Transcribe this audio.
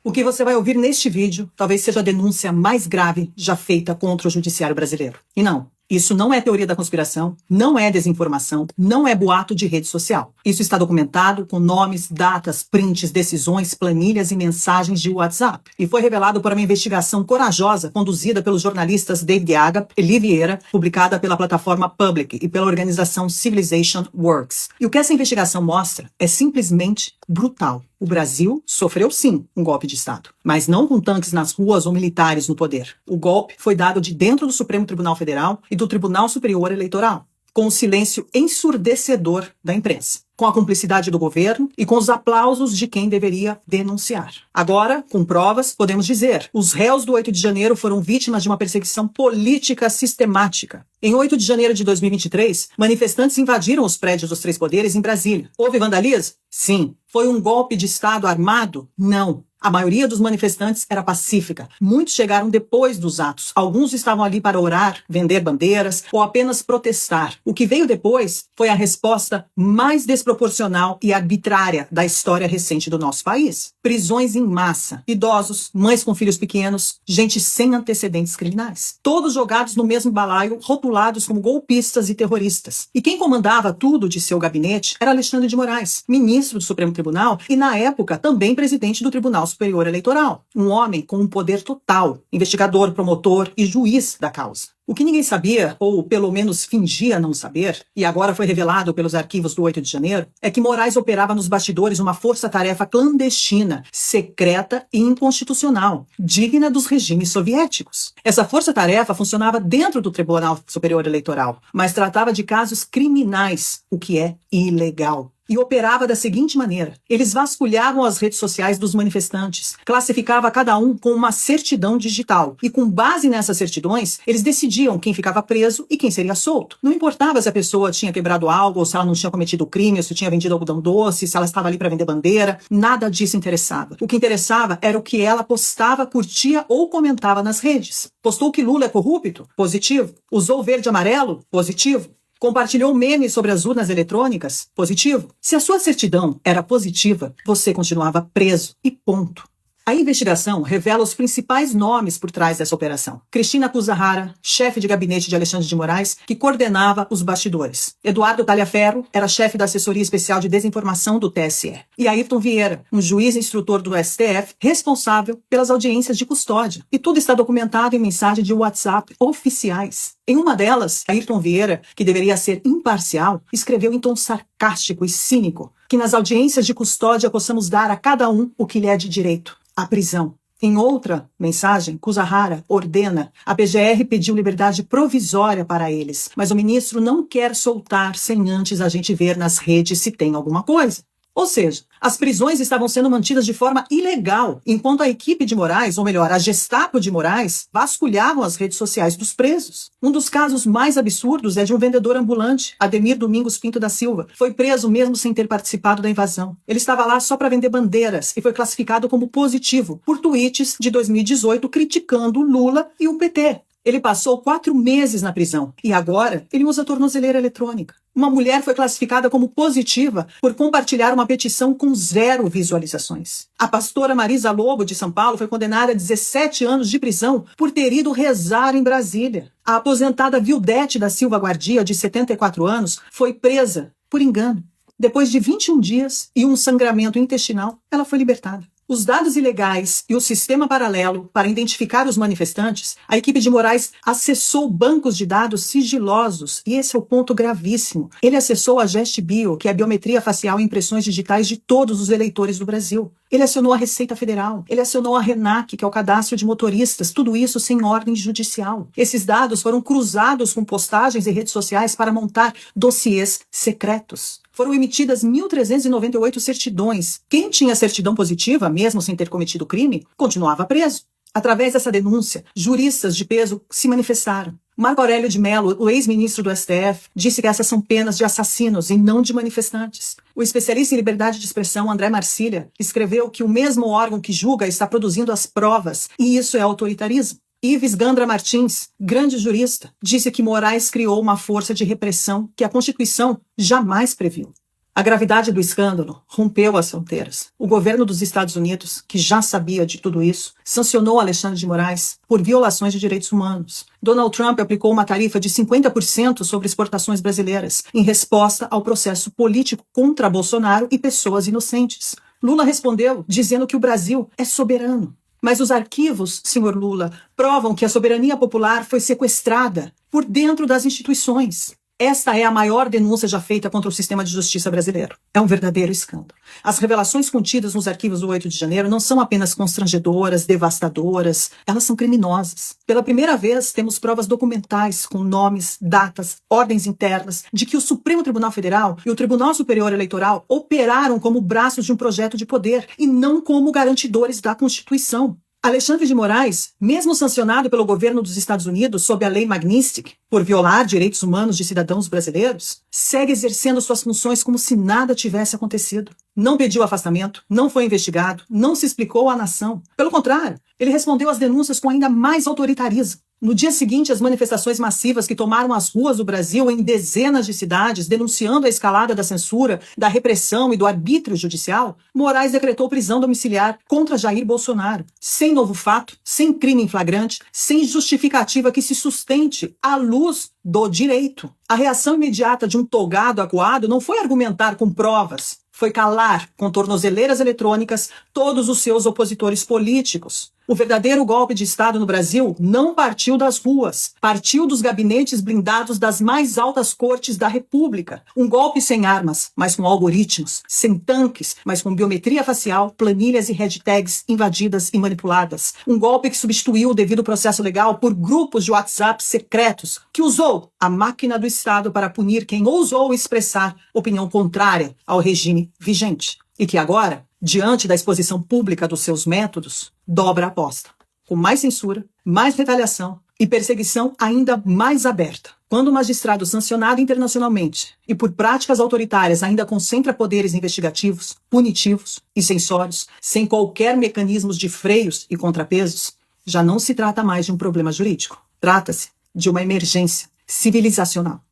O que você vai ouvir neste vídeo talvez seja a denúncia mais grave já feita contra o judiciário brasileiro. E não, isso não é teoria da conspiração, não é desinformação, não é boato de rede social. Isso está documentado com nomes, datas, prints, decisões, planilhas e mensagens de WhatsApp. E foi revelado por uma investigação corajosa conduzida pelos jornalistas David Agap e Lee Vieira, publicada pela plataforma Public e pela organização Civilization Works. E o que essa investigação mostra é simplesmente brutal. O Brasil sofreu sim um golpe de Estado, mas não com tanques nas ruas ou militares no poder. O golpe foi dado de dentro do Supremo Tribunal Federal e do Tribunal Superior Eleitoral, com o silêncio ensurdecedor da imprensa, com a cumplicidade do governo e com os aplausos de quem deveria denunciar. Agora, com provas, podemos dizer, os réus do 8 de janeiro foram vítimas de uma perseguição política sistemática. Em 8 de janeiro de 2023, manifestantes invadiram os prédios dos três poderes em Brasília. Houve vandalismo? Sim. Foi um golpe de Estado armado? Não. A maioria dos manifestantes era pacífica. Muitos chegaram depois dos atos. Alguns estavam ali para orar, vender bandeiras ou apenas protestar. O que veio depois foi a resposta mais desproporcional e arbitrária da história recente do nosso país. Prisões em massa, idosos, mães com filhos pequenos, gente sem antecedentes criminais. Todos jogados no mesmo balaio, rotulados como golpistas e terroristas. E quem comandava tudo de seu gabinete era Alexandre de Moraes, ministro do Supremo Tribunal e, na época, também presidente do Tribunal Superior Eleitoral. Um homem com um poder total, investigador, promotor e juiz da causa. O que ninguém sabia, ou pelo menos fingia não saber, e agora foi revelado pelos arquivos do 8 de janeiro, é que Moraes operava nos bastidores uma força-tarefa clandestina, secreta e inconstitucional, digna dos regimes soviéticos. Essa força-tarefa funcionava dentro do Tribunal Superior Eleitoral, mas tratava de casos criminais, o que é ilegal. E operava da seguinte maneira: eles vasculhavam as redes sociais dos manifestantes, classificava cada um com uma certidão digital, e com base nessas certidões, eles decidiam quem ficava preso e quem seria solto. Não importava se a pessoa tinha quebrado algo, ou se ela não tinha cometido crime, ou se tinha vendido algodão doce, se ela estava ali para vender bandeira, nada disso interessava. O que interessava era o que ela postava, curtia ou comentava nas redes. Postou que Lula é corrupto? Positivo. Usou verde e amarelo? Positivo. Compartilhou memes sobre as urnas eletrônicas? Positivo. Se a sua certidão era positiva, você continuava preso e ponto. A investigação revela os principais nomes por trás dessa operação. Cristina Puzarrara, chefe de gabinete de Alexandre de Moraes, que coordenava os bastidores. Eduardo Talhaferro era chefe da Assessoria Especial de Desinformação do TSE. E Ayrton Vieira, um juiz instrutor do STF, responsável pelas audiências de custódia. E tudo está documentado em mensagens de WhatsApp oficiais. Em uma delas, Ayrton Vieira, que deveria ser imparcial, escreveu em tom sarcástico e cínico que nas audiências de custódia possamos dar a cada um o que lhe é de direito: a prisão. Em outra mensagem, Puzarrara ordena: a PGR pediu liberdade provisória para eles, mas o ministro não quer soltar sem antes a gente ver nas redes se tem alguma coisa. Ou seja, as prisões estavam sendo mantidas de forma ilegal, enquanto a equipe de Moraes, ou melhor, a Gestapo de Moraes, vasculhavam as redes sociais dos presos. Um dos casos mais absurdos é de um vendedor ambulante, Ademir Domingos Pinto da Silva. Foi preso mesmo sem ter participado da invasão. Ele estava lá só para vender bandeiras e foi classificado como positivo por tweets de 2018 criticando Lula e o PT. Ele passou 4 meses na prisão e agora ele usa tornozeleira eletrônica. Uma mulher foi classificada como positiva por compartilhar uma petição com 0 visualizações. A pastora Marisa Lobo, de São Paulo, foi condenada a 17 anos de prisão por ter ido rezar em Brasília. A aposentada Vildete da Silva Guardia, de 74 anos, foi presa por engano. Depois de 21 dias e um sangramento intestinal, ela foi libertada. Os dados ilegais e o sistema paralelo para identificar os manifestantes, a equipe de Moraes acessou bancos de dados sigilosos, e esse é o ponto gravíssimo. Ele acessou a GestBio, que é a biometria facial e impressões digitais de todos os eleitores do Brasil. Ele acionou a Receita Federal, ele acionou a RENAC, que é o cadastro de motoristas, tudo isso sem ordem judicial. Esses dados foram cruzados com postagens e redes sociais para montar dossiês secretos. Foram emitidas 1.398 certidões. Quem tinha certidão positiva, mesmo sem ter cometido crime, continuava preso. Através dessa denúncia, juristas de peso se manifestaram. Marco Aurélio de Mello, o ex-ministro do STF, disse que essas são penas de assassinos e não de manifestantes. O especialista em liberdade de expressão, André Marcília, escreveu que o mesmo órgão que julga está produzindo as provas, e isso é autoritarismo. Ives Gandra Martins, grande jurista, disse que Moraes criou uma força de repressão que a Constituição jamais previu. A gravidade do escândalo rompeu as fronteiras. O governo dos Estados Unidos, que já sabia de tudo isso, sancionou Alexandre de Moraes por violações de direitos humanos. Donald Trump aplicou uma tarifa de 50% sobre exportações brasileiras, em resposta ao processo político contra Bolsonaro e pessoas inocentes. Lula respondeu dizendo que o Brasil é soberano. Mas os arquivos, senhor Lula, provam que a soberania popular foi sequestrada por dentro das instituições. Esta é a maior denúncia já feita contra o sistema de justiça brasileiro. É um verdadeiro escândalo. As revelações contidas nos arquivos do 8 de janeiro não são apenas constrangedoras, devastadoras, elas são criminosas. Pela primeira vez, temos provas documentais com nomes, datas, ordens internas de que o Supremo Tribunal Federal e o Tribunal Superior Eleitoral operaram como braços de um projeto de poder e não como garantidores da Constituição. Alexandre de Moraes, mesmo sancionado pelo governo dos Estados Unidos sob a Lei Magnitsky por violar direitos humanos de cidadãos brasileiros, segue exercendo suas funções como se nada tivesse acontecido. Não pediu afastamento, não foi investigado, não se explicou à nação. Pelo contrário, ele respondeu às denúncias com ainda mais autoritarismo. No dia seguinte, as manifestações massivas que tomaram as ruas do Brasil em dezenas de cidades, denunciando a escalada da censura, da repressão e do arbítrio judicial, Moraes decretou prisão domiciliar contra Jair Bolsonaro, sem novo fato, sem crime em flagrante, sem justificativa que se sustente à luz do direito. A reação imediata de um togado acuado não foi argumentar com provas, foi calar com tornozeleiras eletrônicas todos os seus opositores políticos. O verdadeiro golpe de Estado no Brasil não partiu das ruas, partiu dos gabinetes blindados das mais altas cortes da República. Um golpe sem armas, mas com algoritmos, sem tanques, mas com biometria facial, planilhas e hashtags invadidas e manipuladas. Um golpe que substituiu o devido processo legal por grupos de WhatsApp secretos, que usou a máquina do Estado para punir quem ousou expressar opinião contrária ao regime vigente. E que agora, diante da exposição pública dos seus métodos, dobra a aposta, com mais censura, mais retaliação e perseguição ainda mais aberta. Quando o magistrado sancionado internacionalmente e por práticas autoritárias ainda concentra poderes investigativos, punitivos e censórios, sem qualquer mecanismos de freios e contrapesos, já não se trata mais de um problema jurídico. Trata-se de uma emergência civilizacional.